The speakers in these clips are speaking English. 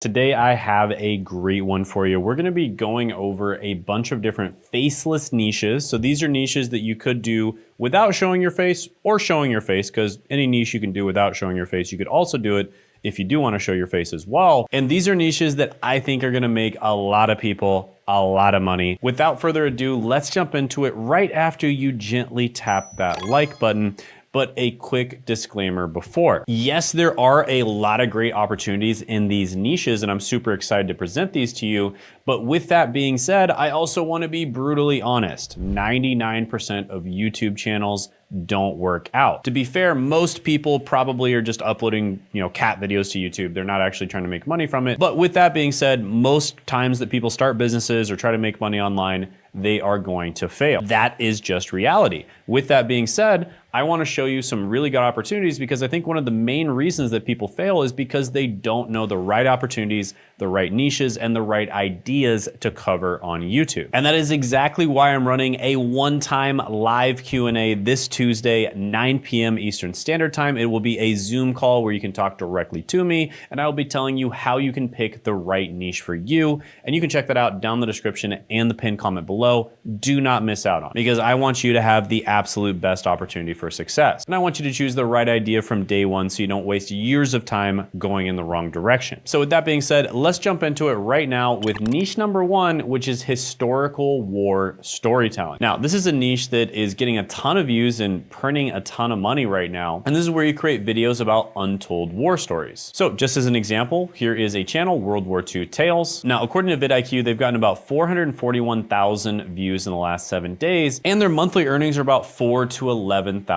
Today I have a great one for you. We're gonna be going over a bunch of different faceless niches. So these are niches that you could do without showing your face or showing your face, because any niche you can do without showing your face. You could also do it if you do wanna show your face as well. And these are niches that I think are gonna make a lot of people a lot of money. Without further ado, let's jump into it right after you gently tap that like button. But a quick disclaimer before. Yes, there are a lot of great opportunities in these niches, and I'm super excited to present these to you. But with that being said, I also want to be brutally honest. 99% of YouTube channels don't work out. To be fair, most people probably are just uploading, cat videos to YouTube. They're not actually trying to make money from it. But with that being said, most times that people start businesses or try to make money online, they are going to fail. That is just reality. With that being said, I want to show you some really good opportunities, because I think one of the main reasons that people fail is because they don't know the right opportunities, the right niches, and the right ideas to cover on YouTube. And that is exactly why I'm running a one-time live Q&A this Tuesday, 9 p.m. Eastern Standard Time. It will be a Zoom call where you can talk directly to me, and I will be telling you how you can pick the right niche for you. And you can check that out down in the description and the pinned comment below. Do not miss out on it, because I want you to have the absolute best opportunity for success. And I want you to choose the right idea from day one so you don't waste years of time going in the wrong direction. So with that being said, let's jump into it right now with niche number one, which is historical war storytelling. Now, this is a niche that is getting a ton of views and printing a ton of money right now. And this is where you create videos about untold war stories. So just as an example, here is a channel, World War II Tales. Now, according to vidIQ, they've gotten about 441,000 views in the last 7 days, and their monthly earnings are about $4,000 to $11,000.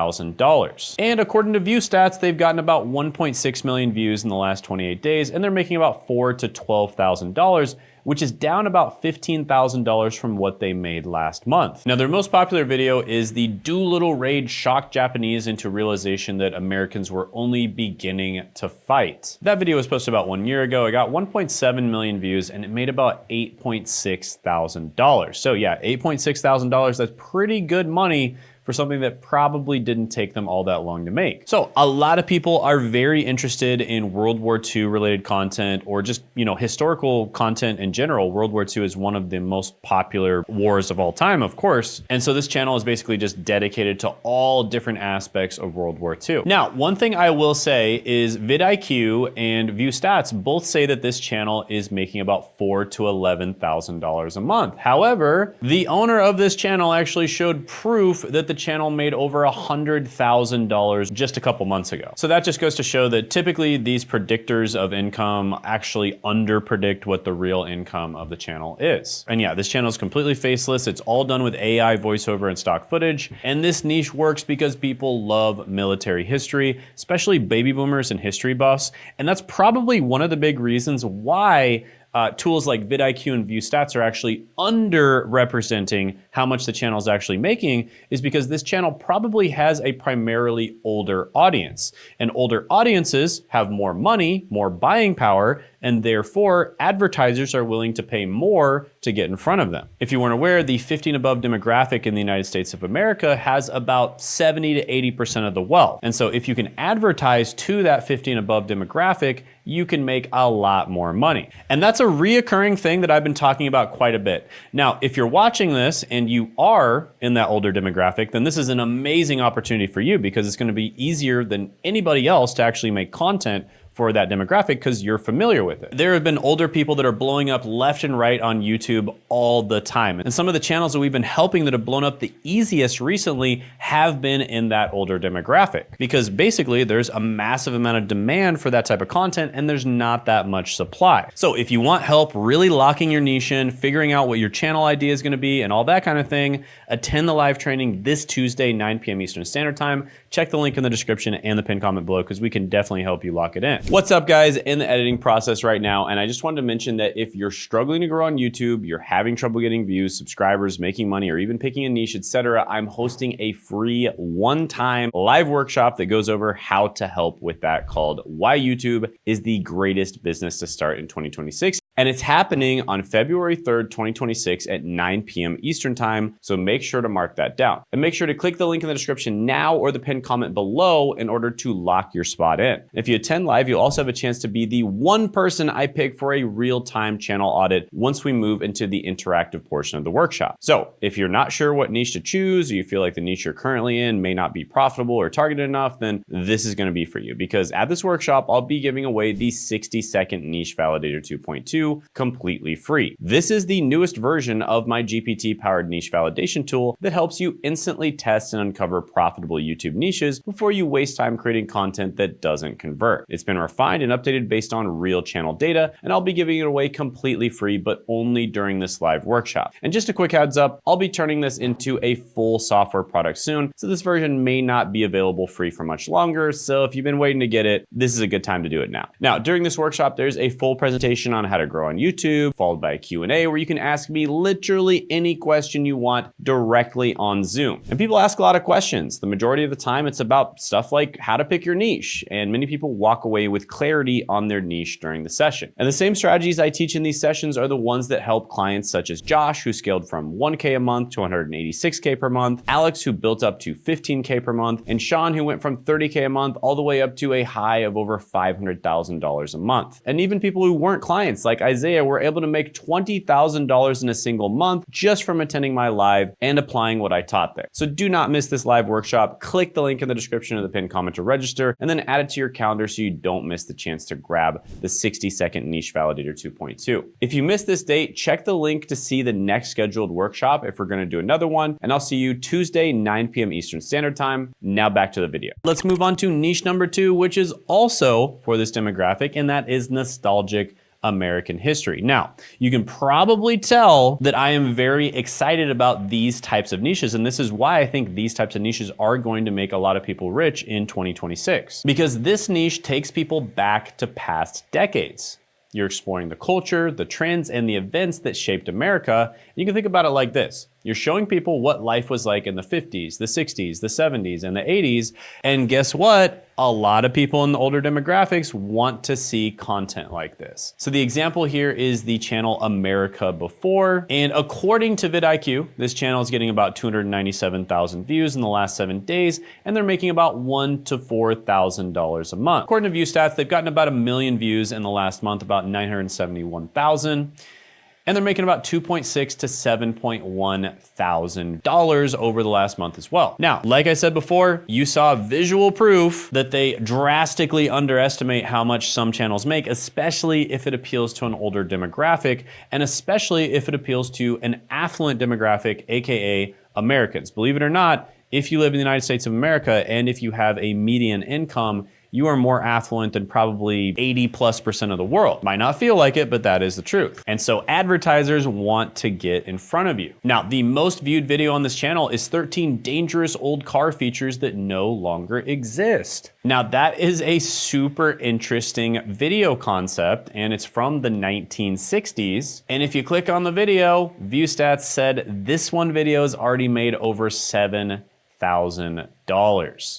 And according to view stats, they've gotten about 1.6 million views in the last 28 days, and they're making about $4,000 to $12,000, which is down about $15,000 from what they made last month. Now, their most popular video is the Doolittle raid shocked Japanese into realization that Americans were only beginning to fight. That video was posted about 1 year ago. It got 1.7 million views, and it made about $8.6 thousand. So yeah, $8.6 thousand, that's pretty good money for something that probably didn't take them all that long to make. So a lot of people are very interested in World War II related content, or just, historical content in general. World War II is one of the most popular wars of all time, of course. And so this channel is basically just dedicated to all different aspects of World War II. Now, one thing I will say is vidIQ and View Stats both say that this channel is making about $4,000 to $11,000 a month. However, the owner of this channel actually showed proof that the channel made over $100,000 just a couple months ago. So that just goes to show that typically these predictors of income actually underpredict what the real income of the channel is. And yeah, this channel is completely faceless. It's all done with AI voiceover and stock footage. And this niche works because people love military history, especially baby boomers and history buffs. And that's probably one of the big reasons why tools like vidIQ and View Stats are actually underrepresenting how much the channel is actually making, is because this channel probably has a primarily older audience. And older audiences have more money, more buying power, and therefore advertisers are willing to pay more to get in front of them. If you weren't aware, the 50 and above demographic in the United States of America has about 70 to 80% of the wealth. And so if you can advertise to that 50 and above demographic, you can make a lot more money. And that's a reoccurring thing that I've been talking about quite a bit. Now, if you're watching this and you are in that older demographic, then this is an amazing opportunity for you, because it's gonna be easier than anybody else to actually make content for that demographic because you're familiar with it. There have been older people that are blowing up left and right on YouTube all the time. And some of the channels that we've been helping that have blown up the easiest recently have been in that older demographic, because basically there's a massive amount of demand for that type of content and there's not that much supply. So if you want help really locking your niche in, figuring out what your channel idea is gonna be and all that kind of thing, attend the live training this Tuesday, 9 p.m. Eastern Standard Time. Check the link in the description and the pinned comment below, because we can definitely help you lock it in. What's up, guys? In the editing process right now, and I just wanted to mention that if you're struggling to grow on YouTube, you're having trouble getting views, subscribers, making money, or even picking a niche, etc., I'm hosting a free one-time live workshop that goes over how to help with that, called Why YouTube is the Greatest Business to Start in 2026. And it's happening on February 3rd, 2026 at 9 p.m. Eastern time. So make sure to mark that down. And make sure to click the link in the description now or the pinned comment below in order to lock your spot in. If you attend live, you'll also have a chance to be the one person I pick for a real-time channel audit once we move into the interactive portion of the workshop. So if you're not sure what niche to choose, or you feel like the niche you're currently in may not be profitable or targeted enough, then this is going to be for you, because at this workshop, I'll be giving away the 60-second niche validator 2.2 completely free. This is the newest version of my GPT-powered niche validation tool that helps you instantly test and uncover profitable YouTube niches before you waste time creating content that doesn't convert. It's been refined and updated based on real channel data, and I'll be giving it away completely free, but only during this live workshop. And just a quick heads up, I'll be turning this into a full software product soon, so this version may not be available free for much longer. So if you've been waiting to get it, this is a good time to do it now. Now, during this workshop, there's a full presentation on how to grow on YouTube, followed by a Q&A where you can ask me literally any question you want directly on Zoom. And people ask a lot of questions. The majority of the time, it's about stuff like how to pick your niche. And many people walk away with clarity on their niche during the session. And the same strategies I teach in these sessions are the ones that help clients such as Josh, who scaled from 1K a month to 186K per month, Alex, who built up to 15K per month, and Sean, who went from 30K a month all the way up to a high of over $500,000 a month. And even people who weren't clients like Isaiah were able to make $20,000 in a single month just from attending my live and applying what I taught there. So do not miss this live workshop. Click the link in the description of the pinned comment to register, and then add it to your calendar so you don't miss the chance to grab the 60-second niche validator 2.2. If you missed this date, check the link to see the next scheduled workshop if we're going to do another one, and I'll see you Tuesday, 9 p.m. Eastern Standard Time. Now back to the video. Let's move on to niche number 2, which is also for this demographic, and that is nostalgic American history. Now, you can probably tell that I am very excited about these types of niches, and this is why I think these types of niches are going to make a lot of people rich in 2026. Because this niche takes people back to past decades. You're exploring the culture, the trends, and the events that shaped America. And you can think about it like this. You're showing people what life was like in the 50s, the 60s, the 70s, and the 80s. And guess what? A lot of people in the older demographics want to see content like this. So the example here is the channel America Before. And according to vidIQ, this channel is getting about 297,000 views in the last 7 days, and they're making about $1,000 to $4,000 a month. According to ViewStats, they've gotten about 1 million views in the last month, about 971,000. And they're making about $2.6 to $7.1 thousand over the last month as well. Now, like I said before, you saw visual proof that they drastically underestimate how much some channels make, especially if it appeals to an older demographic, and especially if it appeals to an affluent demographic, AKA Americans. Believe it or not, if you live in the United States of America and if you have a median income, you are more affluent than probably 80+% of the world. Might not feel like it, but that is the truth. And so advertisers want to get in front of you. Now, the most viewed video on this channel is 13 dangerous old car features that no longer exist. Now, that is a super interesting video concept, and it's from the 1960s. And if you click on the video, ViewStats said this one video has already made over $7,000.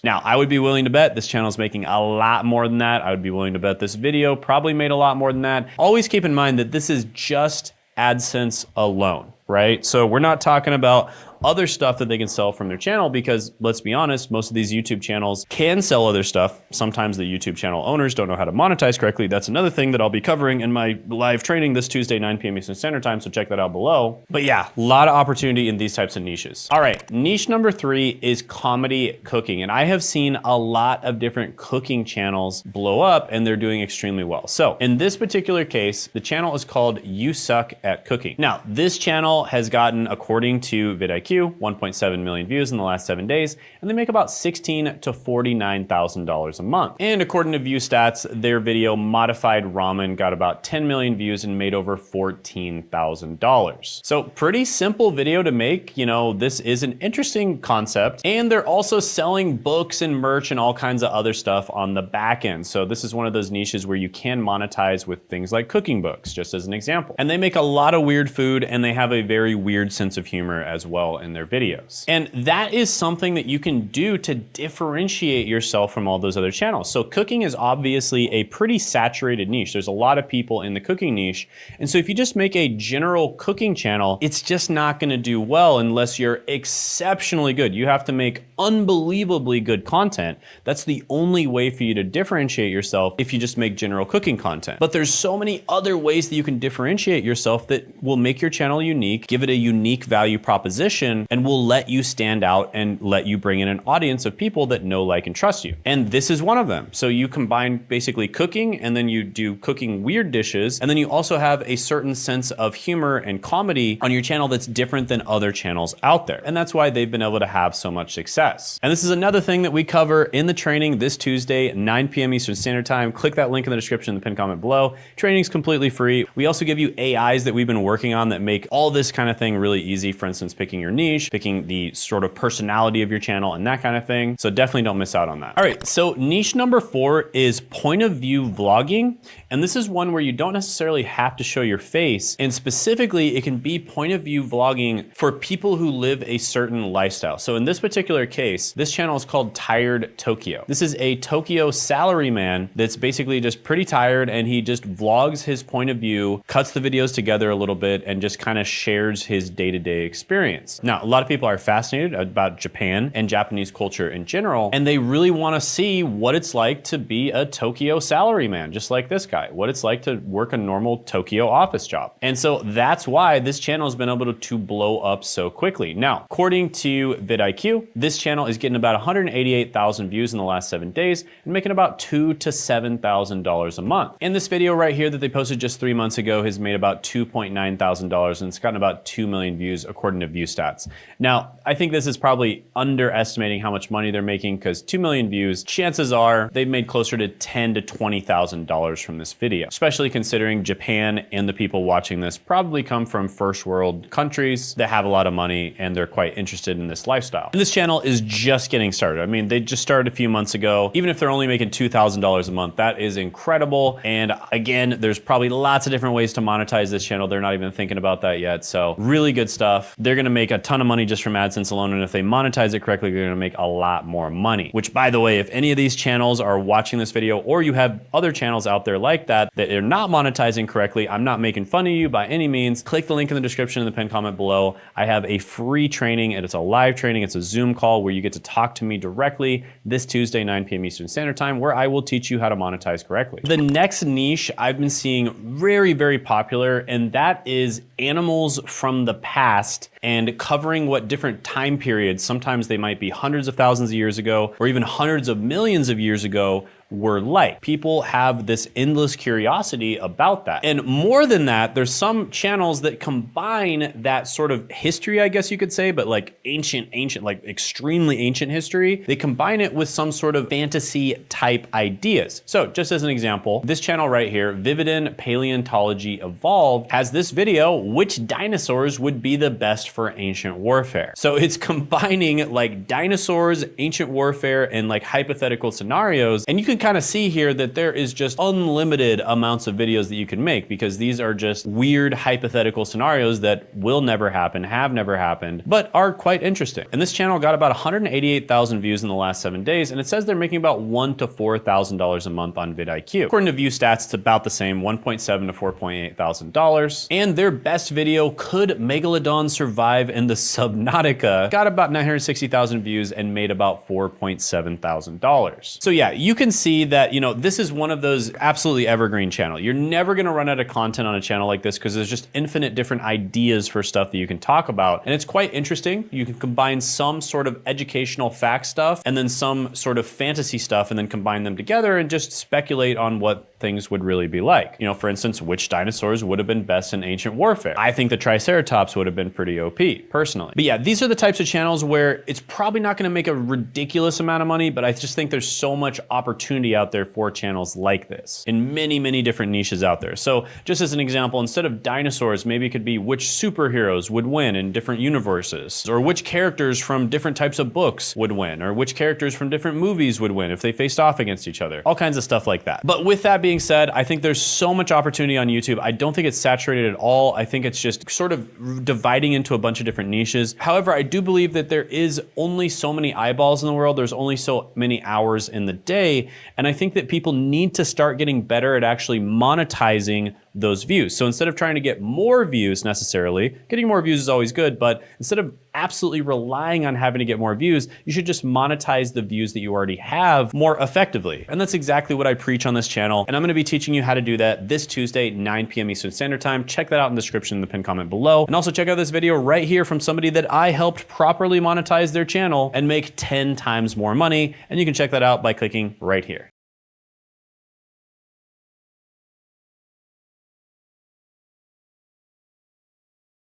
Now, I would be willing to bet this channel is making a lot more than that. I would be willing to bet this video probably made a lot more than that. Always keep in mind that this is just AdSense alone, right? So we're not talking about other stuff that they can sell from their channel, because let's be honest, most of these YouTube channels can sell other stuff. Sometimes the YouTube channel owners don't know how to monetize correctly. That's another thing that I'll be covering in my live training this Tuesday, 9 p.m. Eastern Standard Time, so check that out below. But yeah, a lot of opportunity in these types of niches. All right, niche number 3 is comedy cooking, and I have seen a lot of different cooking channels blow up, and they're doing extremely well. So in this particular case, the channel is called You Suck at Cooking. Now, this channel has gotten, according to vidIQ, 1.7 million views in the last 7 days, and they make about $16,000 to $49,000 a month. And according to ViewStats, their video Modified Ramen got about 10 million views and made over $14,000. So pretty simple video to make. You know, this is an interesting concept, and they're also selling books and merch and all kinds of other stuff on the back end. So this is one of those niches where you can monetize with things like cooking books, just as an example. And they make a lot of weird food, and they have a very weird sense of humor as well in their videos. And that is something that you can do to differentiate yourself from all those other channels. So cooking is obviously a pretty saturated niche. There's a lot of people in the cooking niche. And so if you just make a general cooking channel, it's just not gonna do well unless you're exceptionally good. You have to make unbelievably good content. That's the only way for you to differentiate yourself if you just make general cooking content. But there's so many other ways that you can differentiate yourself that will make your channel unique, give it a unique value proposition, and will let you stand out and let you bring in an audience of people that know, like, and trust you. And this is one of them. So you combine basically cooking, and then you do cooking weird dishes, and then you also have a certain sense of humor and comedy on your channel that's different than other channels out there. And that's why they've been able to have so much success. And this is another thing that we cover in the training this Tuesday, 9 p.m. Eastern Standard Time. Click that link in the description in the pinned comment below. Training's completely free. We also give you AIs that we've been working on that make all this kind of thing really easy. For instance, picking your niche, picking the sort of personality of your channel and that kind of thing. So definitely don't miss out on that. All right, so niche number 4 is point of view vlogging. And this is one where you don't necessarily have to show your face. And specifically, it can be point of view vlogging for people who live a certain lifestyle. So in this particular case, this channel is called Tired Tokyo. This is a Tokyo salaryman that's basically just pretty tired, and he just vlogs his point of view, cuts the videos together a little bit, and just kind of shares his day-to-day experience. Now, a lot of people are fascinated about Japan and Japanese culture in general, and they really want to see what it's like to be a Tokyo salaryman, just like this guy, what it's like to work a normal Tokyo office job. And so that's why this channel has been able to blow up so quickly. Now, according to vidIQ, this channel is getting about 188,000 views in the last 7 days and making about $2,000 to $7,000 a month. And this video right here that they posted just 3 months ago has made about $2.9 thousand, and it's gotten about 2 million views according to view stats. Now, I think this is probably underestimating how much money they're making, because 2 million views, chances are they've made closer to $10,000 to $20,000 from this video, especially considering Japan and the people watching this probably come from first world countries that have a lot of money and they're quite interested in this lifestyle. And this channel is just getting started. I mean, they just started a few months ago. Even if they're only making $2,000 a month, that is incredible. And again, there's probably lots of different ways to monetize this channel. They're not even thinking about that yet. So really good stuff. They're gonna make a ton of money just from AdSense alone. And if they monetize it correctly, they're gonna make a lot more money. Which, by the way, if any of these channels are watching this video, or you have other channels out there like that are not monetizing correctly, I'm not making fun of you by any means. Click the link in the description in the pinned comment below. I have a free training, and it's a live training. It's a Zoom call where you get to talk to me directly this Tuesday, 9 p.m. Eastern Standard Time, where I will teach you how to monetize correctly. The next niche I've been seeing very, very popular, and that is animals from the past and covering what different time periods, sometimes they might be hundreds of thousands of years ago, or even hundreds of millions of years ago, were like. People have this endless curiosity about that. And more than that, there's some channels that combine that sort of history, I guess you could say, but like ancient, like extremely ancient history. They combine it with some sort of fantasy type ideas. So just as an example, this channel right here, Vividin Paleontology Evolved, has this video, which dinosaurs would be the best for ancient warfare. So it's combining like dinosaurs, ancient warfare, and like hypothetical scenarios. And you can kind of see here that there is just unlimited amounts of videos that you can make, because these are just weird hypothetical scenarios that will never happen, have never happened, but are quite interesting. And this channel got about 188,000 views in the last 7 days, and it says they're making about $1,000 to $4,000 a month on vidIQ. According to view stats, it's about the same, $1.7 to $4.8 thousand. And their best video, Could Megalodon Survive in the Subnautica, got about 960,000 views and made about $4.7 thousand. So yeah, you can see that, you know, this is one of those absolutely evergreen channel. You're never gonna run out of content on a channel like this, because there's just infinite different ideas for stuff that you can talk about. And it's quite interesting. You can combine some sort of educational fact stuff and then some sort of fantasy stuff, and then combine them together and just speculate on what things would really be like. You know, for instance, which dinosaurs would have been best in ancient warfare? I think the Triceratops would have been pretty OP, personally. But yeah, these are the types of channels where it's probably not gonna make a ridiculous amount of money, but I just think there's so much opportunity out there for channels like this in many, many different niches out there. So just as an example, instead of dinosaurs, maybe it could be which superheroes would win in different universes, or which characters from different types of books would win, or which characters from different movies would win if they faced off against each other. All kinds of stuff like that. But with that being being said, I think there's so much opportunity on YouTube. I don't think it's saturated at all. I think it's just sort of dividing into a bunch of different niches. However, I do believe that there is only so many eyeballs in the world. There's only so many hours in the day. And I think that people need to start getting better at actually monetizing those views. So instead of trying to get more views necessarily, getting more views is always good, but instead of absolutely relying on having to get more views, you should just monetize the views that you already have more effectively. And that's exactly what I preach on this channel. And I'm gonna be teaching you how to do that this Tuesday, 9 p.m. Eastern Standard Time. Check that out in the description in the pinned comment below. And also check out this video right here from somebody that I helped properly monetize their channel and make 10 times more money. And you can check that out by clicking right here.